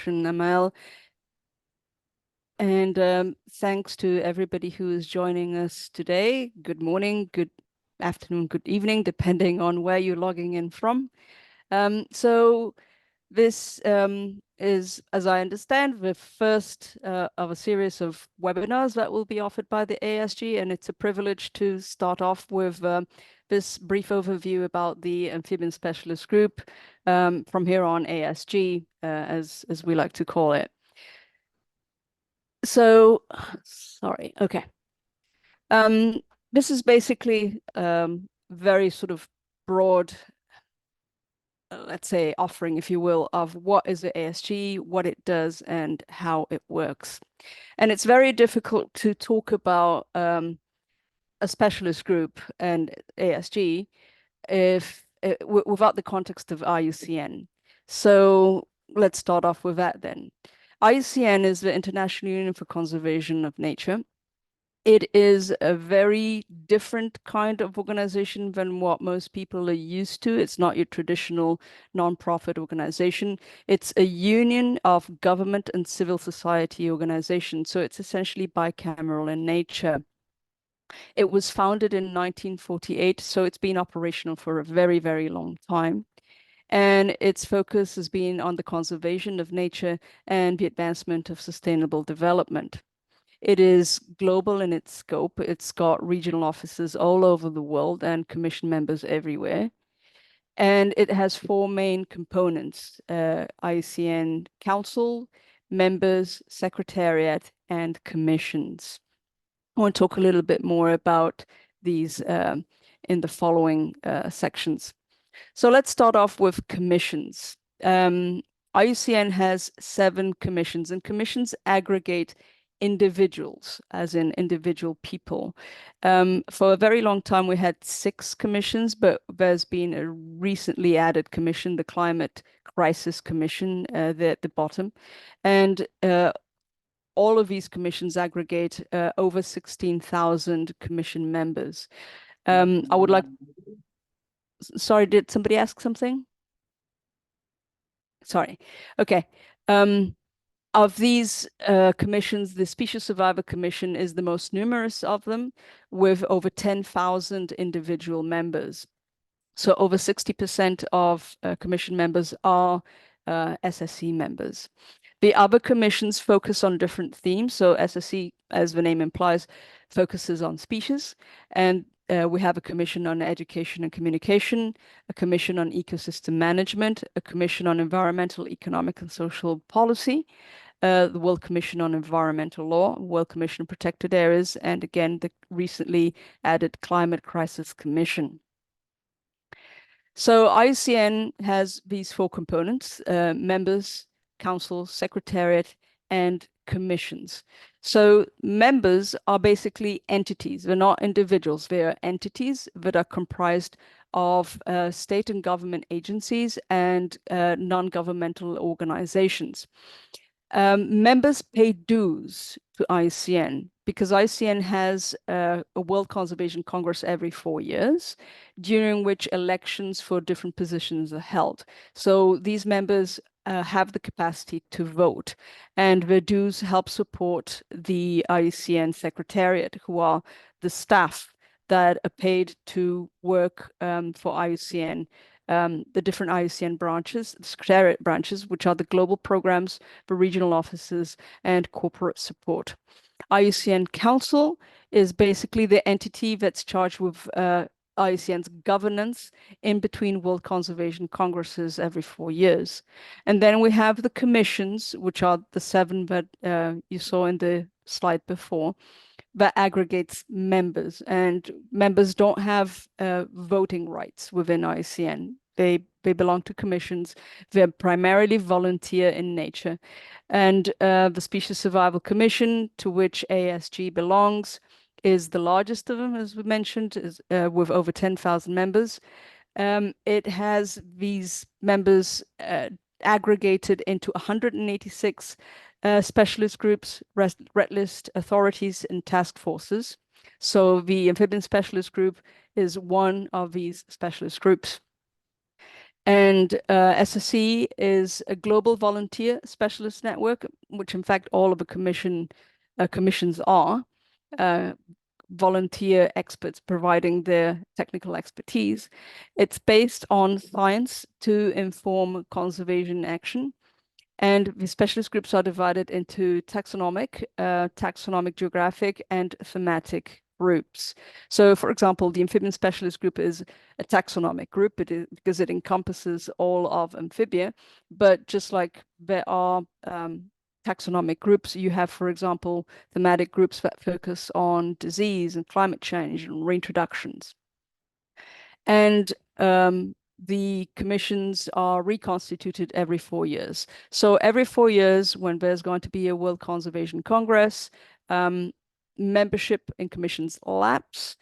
introduction, Amal. And thanks to everybody who is joining us today. Good morning, good afternoon, good evening, depending on where you're logging in from. So this is, as I understand, the first of a series of webinars that will be offered by the ASG, and it's a privilege to start off with this brief overview about the Amphibian Specialist Group from here on ASG, as we like to call it. So, sorry, okay. This is basically very sort of broad, let's say, offering, if you will, of what is the ASG, what it does, and how it works. And it's very difficult to talk about a specialist group and ASG without the context of IUCN. So let's start off with that then. IUCN is the International Union for Conservation of Nature. It is a very different kind of organization than what most people are used to. It's not your traditional nonprofit organization. It's a union of government and civil society organizations. So it's essentially bicameral in nature. It was founded in 1948, so it's been operational for a very, very long time. And its focus has been on the conservation of nature and the advancement of sustainable development. It is global in its scope. It's got regional offices all over the world and commission members everywhere. And it has four main components: IUCN Council, members, Secretariat, and commissions. I want to talk a little bit more about these in the following sections. So let's start off with commissions. IUCN has 7 commissions, and commissions aggregate individuals, as in individual people. For a very long time, we had 6 commissions, but there's been a recently added commission, the Climate Crisis Commission, there at the bottom. And all of these commissions aggregate over 16,000 commission members. I would like, sorry, did somebody ask something? Sorry. Okay. Of these commissions, the Species Survivor Commission is the most numerous of them, with over 10,000 individual members. So over 60% of commission members are SSC members. The other commissions focus on different themes. So SSC, as the name implies, focuses on species. And we have a commission on education and communication, a commission on ecosystem management, a commission on environmental, economic, and social policy, the World Commission on Environmental Law, World Commission on Protected Areas, and again, the recently added Climate Crisis Commission. So IUCN has these 4 components: members, council, secretariat, and commissions. So members are basically entities. They're not individuals. They are entities that are comprised of state and government agencies and non-governmental organizations. Members pay dues to IUCN because IUCN has a World Conservation Congress every 4 years, during which elections for different positions are held. So these members have the capacity to vote, and their dues help support the IUCN Secretariat, who are the staff that are paid to work for IUCN. The different IUCN branches, the Secretariat branches, which are the global programs, the regional offices, and corporate support. IUCN Council is basically the entity that's charged with IUCN's governance in between World Conservation Congresses every 4 years. And then we have the commissions, which are the 7 that you saw in the slide before, that aggregates members, and members don't have voting rights within IUCN. They belong to commissions. They're primarily volunteer in nature. And the Species Survival Commission, to which ASG belongs, is the largest of them, as we mentioned, with over 10,000 members. It has these members aggregated into 186 specialist groups, red list authorities, and task forces. So the Amphibian Specialist Group is one of these specialist groups. And SSC is a global volunteer specialist network, which in fact all of the commissions are volunteer experts providing their technical expertise. It's based on science to inform conservation action. And the specialist groups are divided into taxonomic, geographic, and thematic groups. So, for example, the amphibian specialist group is a taxonomic group because it encompasses all of amphibia. But just like there are taxonomic groups, you have, for example, thematic groups that focus on disease and climate change and reintroductions. And the commissions are reconstituted every 4 years. So every 4 years, when there's going to be a World Conservation Congress, membership in commissions lapse,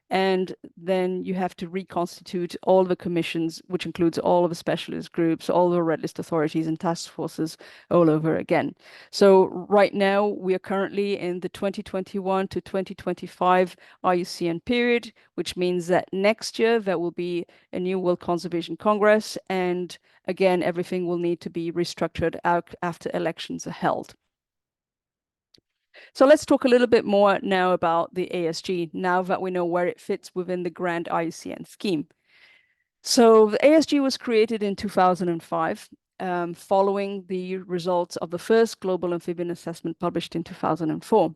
and then you have to reconstitute all the commissions, which includes all of the specialist groups, all the red list authorities and task forces all over again. So right now, we are currently in the 2021 to 2025 IUCN period, which means that next year there will be a new World Conservation Congress. And again, everything will need to be restructured out after elections are held. So let's talk a little bit more now about the ASG, now that we know where it fits within the grand IUCN scheme. So the ASG was created in 2005, following the results of the first global amphibian assessment published in 2004.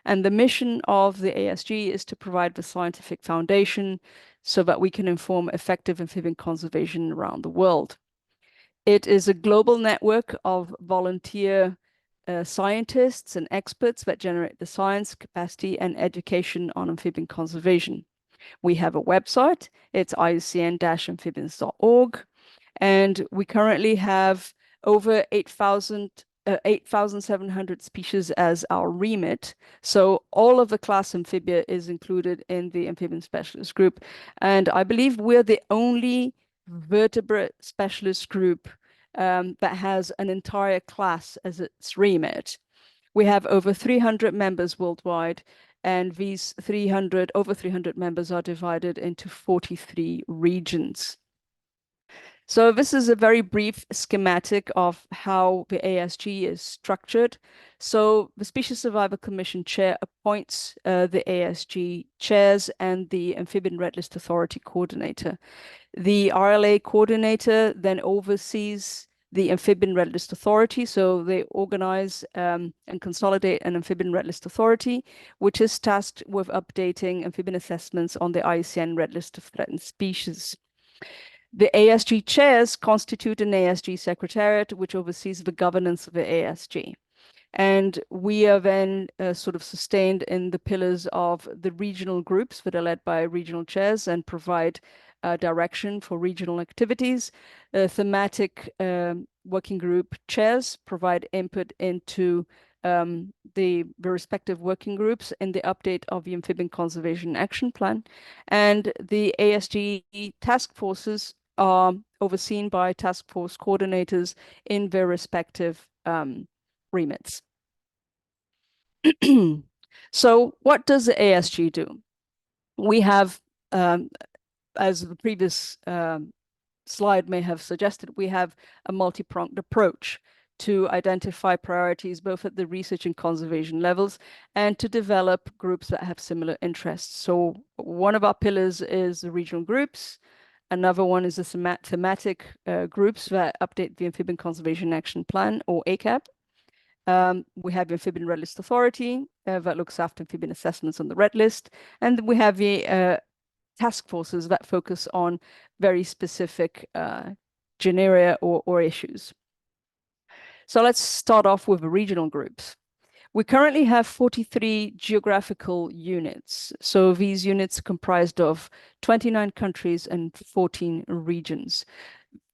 And the mission of the ASG is to provide the scientific foundation so that we can inform effective amphibian conservation around the world. It is a global network of volunteer scientists and experts that generate the science, capacity, and education on amphibian conservation. We have a website. It's iucn-amphibians.org. And we currently have over 8,700 species as our remit. So all of the class Amphibia is included in the amphibian specialist group. And I believe we're the only vertebrate specialist group that has an entire class as its remit. We have over 300 members worldwide, and these over 300 members are divided into 43 regions. So this is a very brief schematic of how the ASG is structured. So the Species Survival Commission Chair appoints the ASG chairs and the Amphibian Red List Authority coordinator. The RLA coordinator then oversees the Amphibian Red List Authority. So they organize and consolidate an Amphibian Red List Authority, which is tasked with updating amphibian assessments on the IUCN Red List of Threatened Species. The ASG chairs constitute an ASG secretariat, which oversees the governance of the ASG. And we are then sort of sustained in the pillars of the regional groups that are led by regional chairs and provide direction for regional activities. Thematic working group chairs provide input into the respective working groups in the update of the Amphibian Conservation Action Plan. And the ASG task forces are overseen by task force coordinators in their respective remits. So what does the ASG do? We have, as the previous slide may have suggested, we have a multi-pronged approach to identify priorities both at the research and conservation levels and to develop groups that have similar interests. So one of our pillars is the regional groups. Another one is the thematic groups that update the Amphibian Conservation Action Plan, or ACAP. We have the Amphibian Red List Authority that looks after amphibian assessments on the red list. And we have the task forces that focus on very specific genera or issues. So let's start off with the regional groups. We currently have 43 geographical units. So these units are comprised of 29 countries and 14 regions.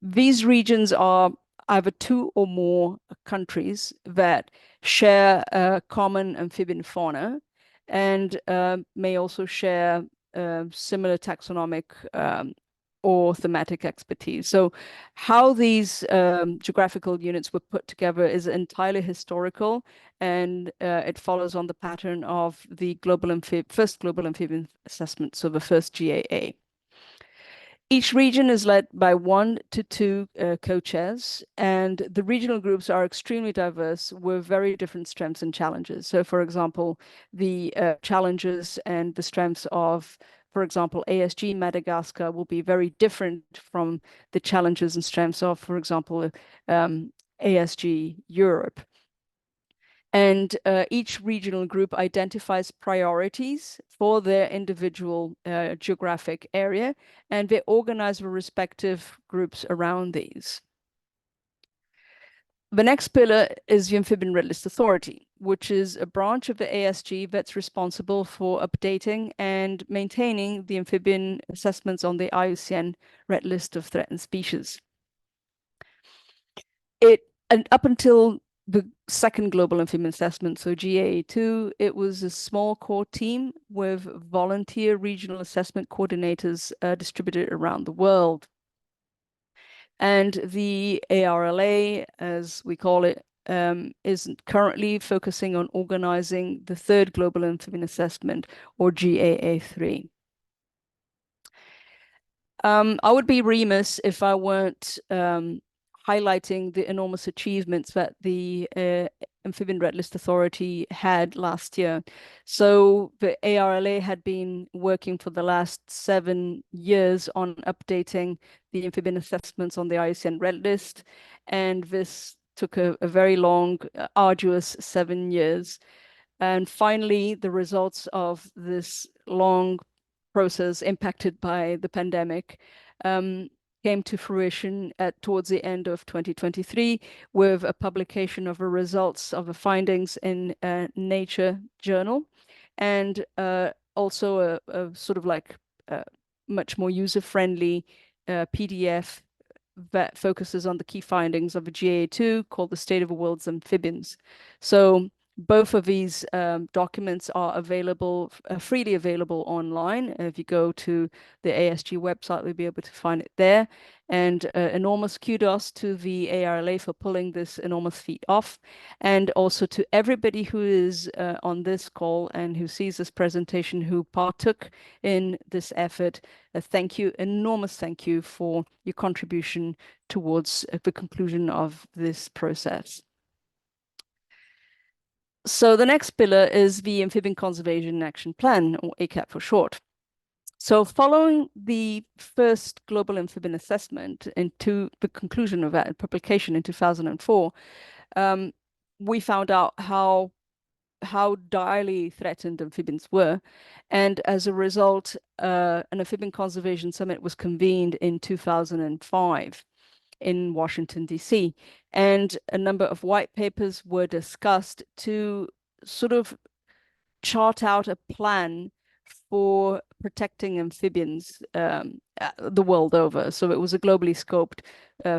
These regions are either 2 or more countries that share a common amphibian fauna and may also share similar taxonomic or thematic expertise. So how these geographical units were put together is entirely historical, and it follows on the pattern of the first global amphibian assessment, so the first GAA. Each region is led by 1 to 2 co-chairs, and the regional groups are extremely diverse with very different strengths and challenges. So, for example, the challenges and the strengths of, for example, ASG Madagascar will be very different from the challenges and strengths of, for example, ASG Europe. And each regional group identifies priorities for their individual geographic area, and they organize the respective groups around these. The next pillar is the Amphibian Red List Authority, which is a branch of the ASG that's responsible for updating and maintaining the amphibian assessments on the IUCN Red List of Threatened Species. And up until the second global amphibian assessment, so GAA2, it was a small core team with volunteer regional assessment coordinators distributed around the world. And the ARLA, as we call it, is currently focusing on organizing the third global amphibian assessment, or GAA3. I would be remiss if I weren't highlighting the enormous achievements that the Amphibian Red List Authority had last year. So the ARLA had been working for the last 7 years on updating the amphibian assessments on the IUCN Red List, and this took a very long, arduous 7 years. And finally, the results of this long process impacted by the pandemic came to fruition towards the end of 2023 with a publication of the results of the findings in Nature journal, and also a sort of like much more user-friendly PDF that focuses on the key findings of a GA2 called The State of the World's Amphibians. So both of these documents are available, freely available online. If you go to the ASG website, we'll be able to find it there. And enormous kudos to the ARLA for pulling this enormous feat off. And also to everybody who is on this call and who sees this presentation, who partook in this effort. Thank you, enormous thank you for your contribution towards the conclusion of this process. So the next pillar is the Amphibian Conservation Action Plan, or ACAP for short. So following the first global amphibian assessment into the conclusion of that publication in 2004, we found out how direly threatened amphibians were. And as a result, an Amphibian Conservation Summit was convened in 2005 in Washington, D.C. And a number of white papers were discussed to sort of chart out a plan for protecting amphibians the world over. So it was a globally scoped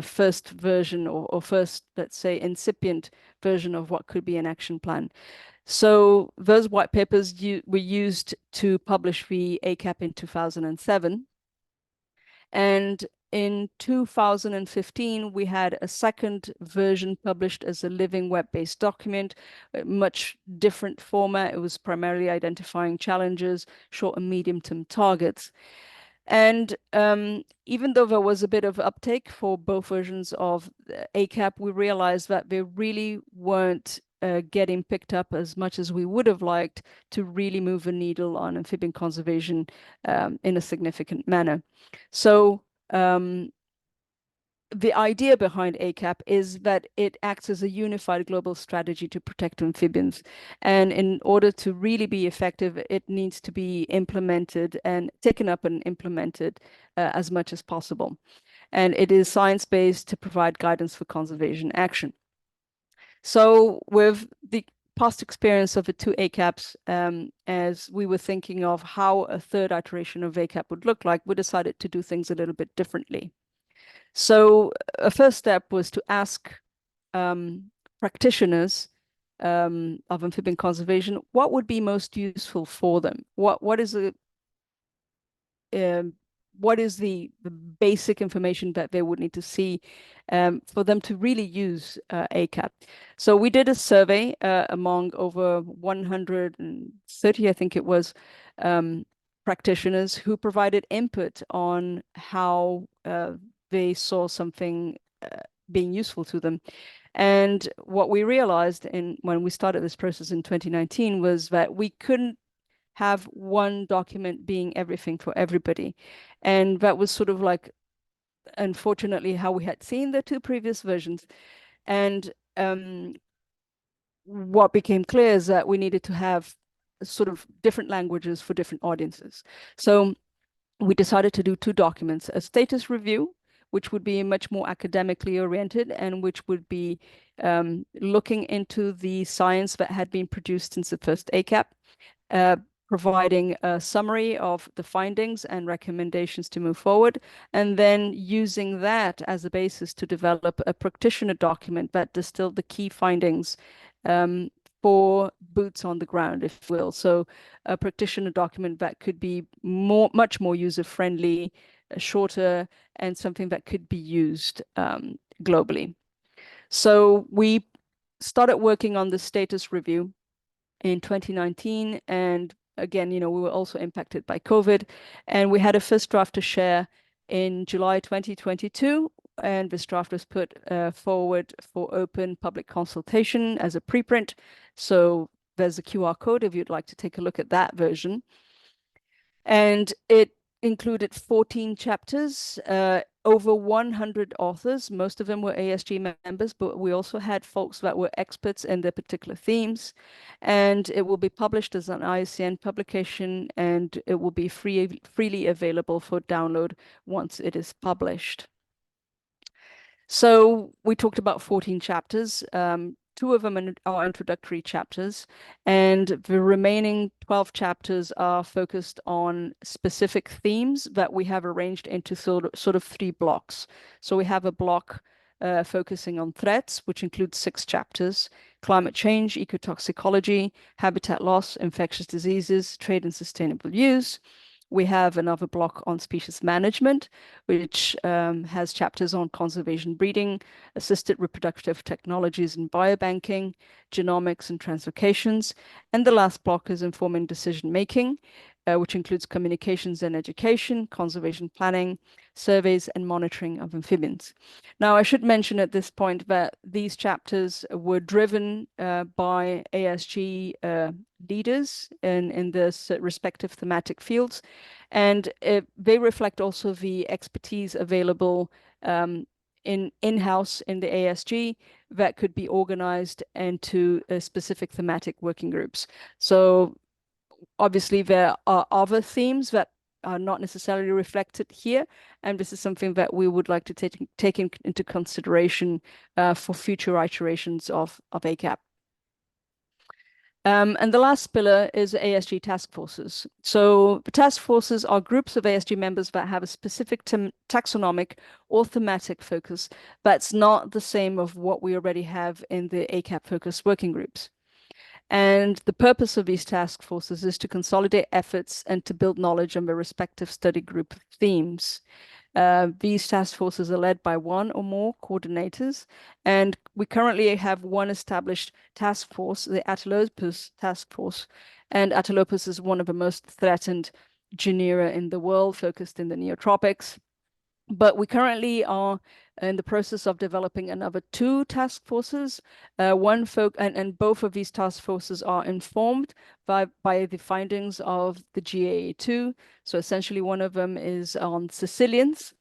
first version or first, let's say, incipient version of what could be an action plan. So those white papers were used to publish the ACAP in 2007. And in 2015, we had a second version published as a living web-based document, a much different format. It was primarily identifying challenges, short and medium-term targets. And even though there was a bit of uptake for both versions of ACAP, we realized that they really weren't getting picked up as much as we would have liked to really move the needle on amphibian conservation in a significant manner. So the idea behind ACAP is that it acts as a unified global strategy to protect amphibians. And in order to really be effective, it needs to be implemented and taken up and implemented as much as possible. And it is science-based to provide guidance for conservation action. So with the past experience of the 2 ACAPs, as we were thinking of how a third iteration of ACAP would look like, we decided to do things a little bit differently. So a first step was to ask practitioners of amphibian conservation what would be most useful for them. What is the basic information that they would need to see for them to really use ACAP? So we did a survey among over 130, I think it was, practitioners who provided input on how they saw something being useful to them. And what we realized when we started this process in 2019 was that we couldn't have one document being everything for everybody. And that was sort of like, unfortunately, how we had seen the two previous versions. And what became clear is that we needed to have sort of different languages for different audiences. So we decided to do two documents: a status review, which would be much more academically oriented and which would be looking into the science that had been produced since the first ACAP, providing a summary of the findings and recommendations to move forward, and then using that as a basis to develop a practitioner document that distilled the key findings for boots on the ground, if you will. So a practitioner document that could be much more user-friendly, shorter, and something that could be used globally. So we started working on the status review in 2019, and again, we were also impacted by COVID, and we had a first draft to share in July 2022, and this draft was put forward for open public consultation as a preprint. So there's a QR code if you'd like to take a look at that version. And it included 14 chapters, over 100 authors. Most of them were ASG members, but we also had folks that were experts in their particular themes. And it will be published as an IUCN publication, and it will be freely available for download once it is published. So we talked about 14 chapters. Two of them are introductory chapters, and the remaining 12 chapters are focused on specific themes that we have arranged into sort of 3 blocks. So we have a block focusing on threats, which includes 6 chapters: climate change, ecotoxicology, habitat loss, infectious diseases, trade and sustainable use. We have another block on species management, which has chapters on conservation breeding, assisted reproductive technologies and biobanking, genomics and translocations. And the last block is informing decision making, which includes communications and education, conservation planning, surveys, and monitoring of amphibians. Now, I should mention at this point that these chapters were driven by ASG leaders in the respective thematic fields, and they reflect also the expertise available in-house in the ASG that could be organized into specific thematic working groups. So obviously there are other themes that are not necessarily reflected here, and this is something that we would like to take into consideration for future iterations of ACAP. And the last pillar is ASG task forces. So the task forces are groups of ASG members that have a specific taxonomic or thematic focus that's not the same of what we already have in the ACAP focus working groups. And the purpose of these task forces is to consolidate efforts and to build knowledge on the respective study group themes. These task forces are led by one or more coordinators, and we currently have one established task force, the Atelopus task force. And Atelopus is one of the most threatened genera in the world, focused in the neotropics. But we currently are in the process of developing another 2 task forces. And both of these task forces are informed by the findings of the GAA2. So essentially, one of them is on Sicilians,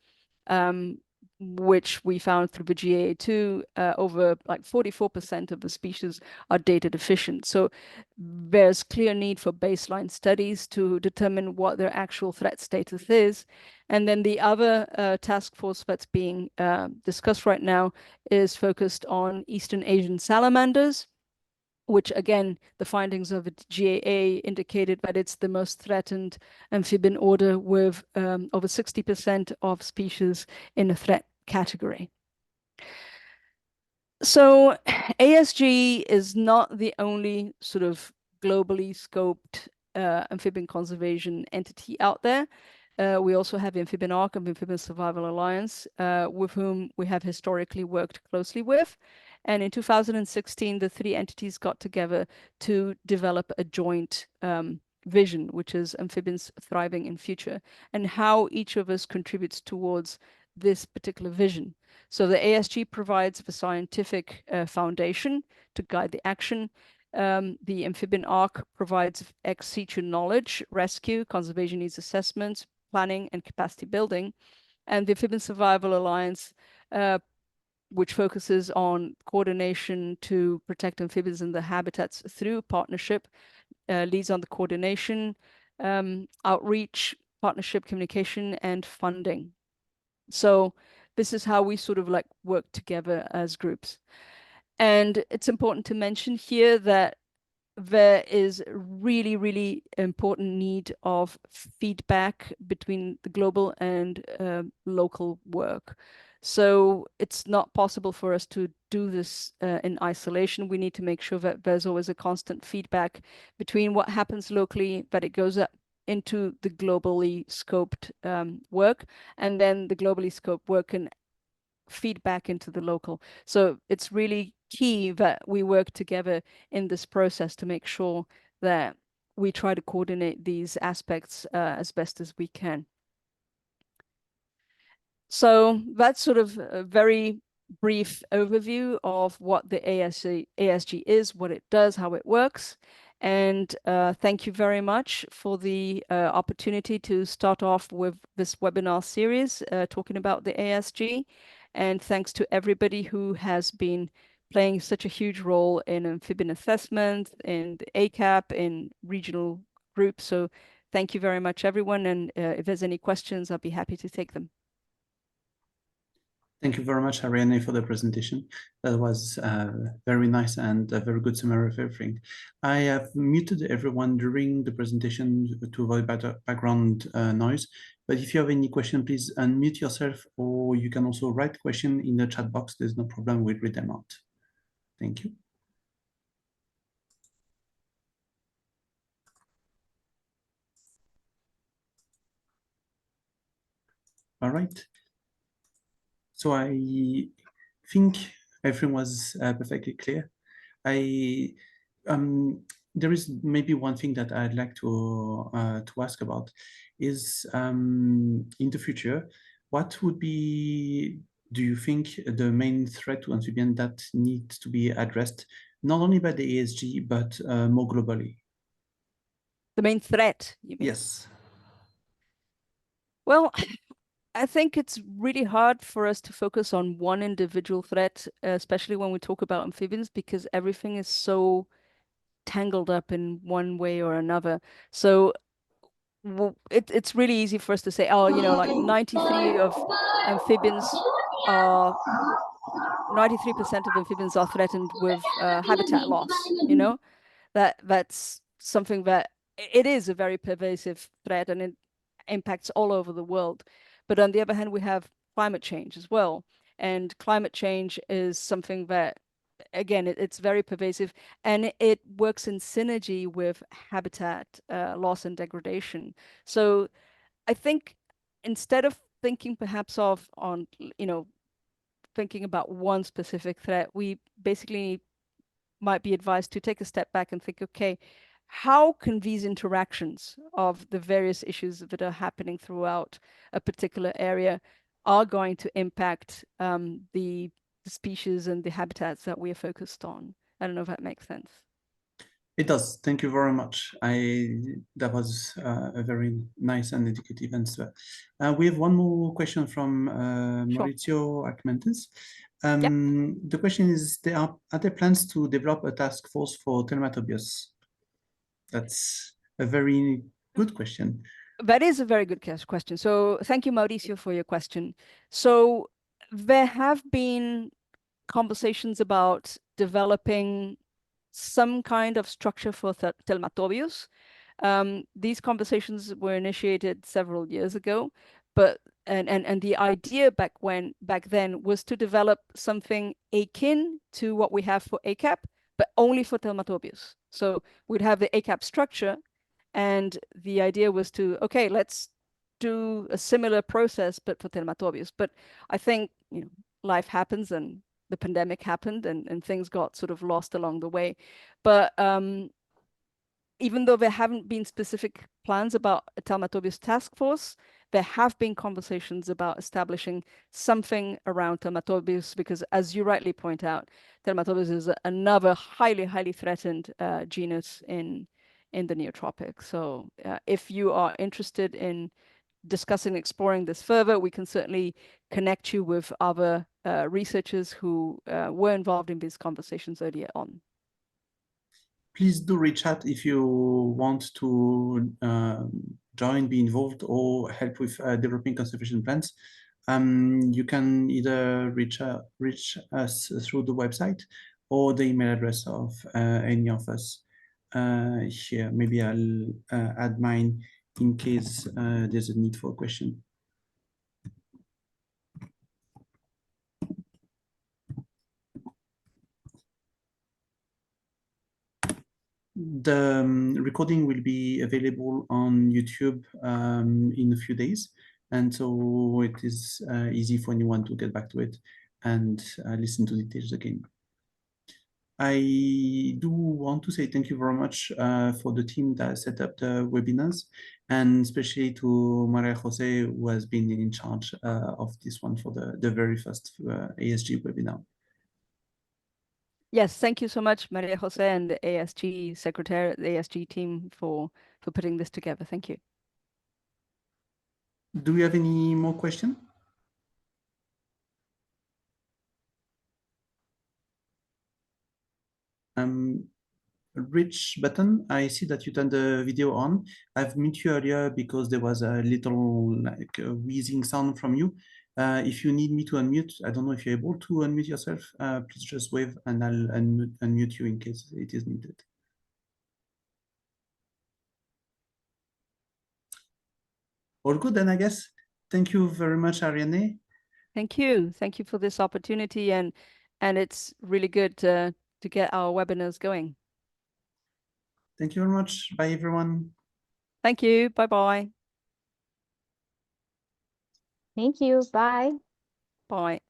which we found through the GAA2, over like 44% of the species are data deficient. So there's clear need for baseline studies to determine what their actual threat status is. And then the other task force that's being discussed right now is focused on Eastern Asian salamanders, which again, the findings of the GAA indicated that it's the most threatened amphibian order with over 60% of species in a threat category. So ASG is not the only sort of globally scoped amphibian conservation entity out there. We also have the Amphibian Arc and the Amphibian Survival Alliance, with whom we have historically worked closely with. And in 2016, the 3 entities got together to develop a joint vision, which is amphibians thriving in future, and how each of us contributes towards this particular vision. So the ASG provides the scientific foundation to guide the action. The amphibian arc provides ex situ knowledge, rescue, conservation needs assessments, planning, and capacity building. And the Amphibian Survival Alliance, which focuses on coordination to protect amphibians and their habitats through partnership, leads on the coordination, outreach, partnership, communication, and funding. So this is how we sort of like work together as groups. And it's important to mention here that there is really, really important need of feedback between the global and local work. So it's not possible for us to do this in isolation. We need to make sure that there's always a constant feedback between what happens locally, that it goes up into the globally scoped work, and then the globally scoped work can feed back into the local. So it's really key that we work together in this process to make sure that we try to coordinate these aspects as best as we can. So that's sort of a very brief overview of what the ASG is, what it does, how it works. And thank you very much for the opportunity to start off with this webinar series talking about the ASG. And thanks to everybody who has been playing such a huge role in amphibian assessment, in the ACAP, in regional groups. So thank you very much, everyone. And if there's any questions, I'll be happy to take them. Thank you very much, Ariadne, for the presentation. That was very nice and a very good summary of everything. I have muted everyone during the presentation to avoid background noise. But if you have any question, please unmute yourself, or you can also write question in the chat box. There's no problem, we'll read them out. Thank you. All right. So I think everything was perfectly clear. There is maybe one thing that I'd like to ask about is in the future, what would be, do you think, the main threat to amphibian that needs to be addressed, not only by the ASG, but more globally? The main threat, you mean? Yes. Well, I think it's really hard for us to focus on one individual threat, especially when we talk about amphibians, because everything is so tangled up in one way or another. So it's really easy for us to say, oh, you know, like 93 of amphibians are 93% of amphibians are threatened with habitat loss, you know? That's something that it is a very pervasive threat and it impacts all over the world. But on the other hand, we have climate change as well. And climate change is something that, again, it's very pervasive and it works in synergy with habitat loss and degradation. So I think instead of thinking perhaps thinking about one specific threat, we basically might be advised to take a step back and think, okay, how can these interactions of the various issues that are happening throughout a particular area are going to impact the species and the habitats that we are focused on? I don't know if that makes sense. It does. Thank you very much. That was a very nice and educative answer. We have one more question from Sure. Maurizio Archimendes. Yep. The question is, are there plans to develop a task force for Telmatobius? That's a very good question. That is a very good question. So thank you, Mauricio, for your question. So there have been conversations about developing some kind of structure for Telmatobius. These conversations were initiated several years ago, but and the idea back then was to develop something akin to what we have for ACAP, but only for Telmatobius. So we'd have the ACAP structure, and the idea was to, okay, let's do a similar process, but for Telmatobius. But I think, you know, life happens and the pandemic happened and things got sort of lost along the way. But even though there haven't been specific plans about a Telmatobius task force, there have been conversations about establishing something around Telmatobius, because as you rightly point out, Telmatobius is another highly threatened genus in the Neotropics. So if you are interested in discussing, exploring this further, we can certainly connect you with other researchers who were involved in these conversations earlier on. Please do reach out if you want to join, be involved, or help with developing conservation plans. You can either reach us through the website or the email address of any of us here. Maybe I'll add mine in case there's a need for a question. The recording will be available on YouTube in a few days. And so it is easy for anyone to get back to it and listen to details again. I do want to say thank you very much for the team that set up the webinars, and especially to Maria Jose, who has been in charge of this one for the very first ASG webinar. Yes, thank you so much, Maria Jose and the ASG secretary, the ASG team for putting this together. Thank you. Do we have any more questions? Rich button, I see that you turned the video on. I've muted you earlier because there was a little like a wheezing sound from you. If you need me to unmute, I don't know if you're able to unmute yourself, please just wave and I'll unmute you in case it is needed. All good then, I guess. Thank you very much, Ariadne. Thank you. Thank you for this opportunity, and it's really good to get our webinars going. Thank you very much. Bye, everyone. Thank you. Bye-bye. Thank you. Bye. Bye.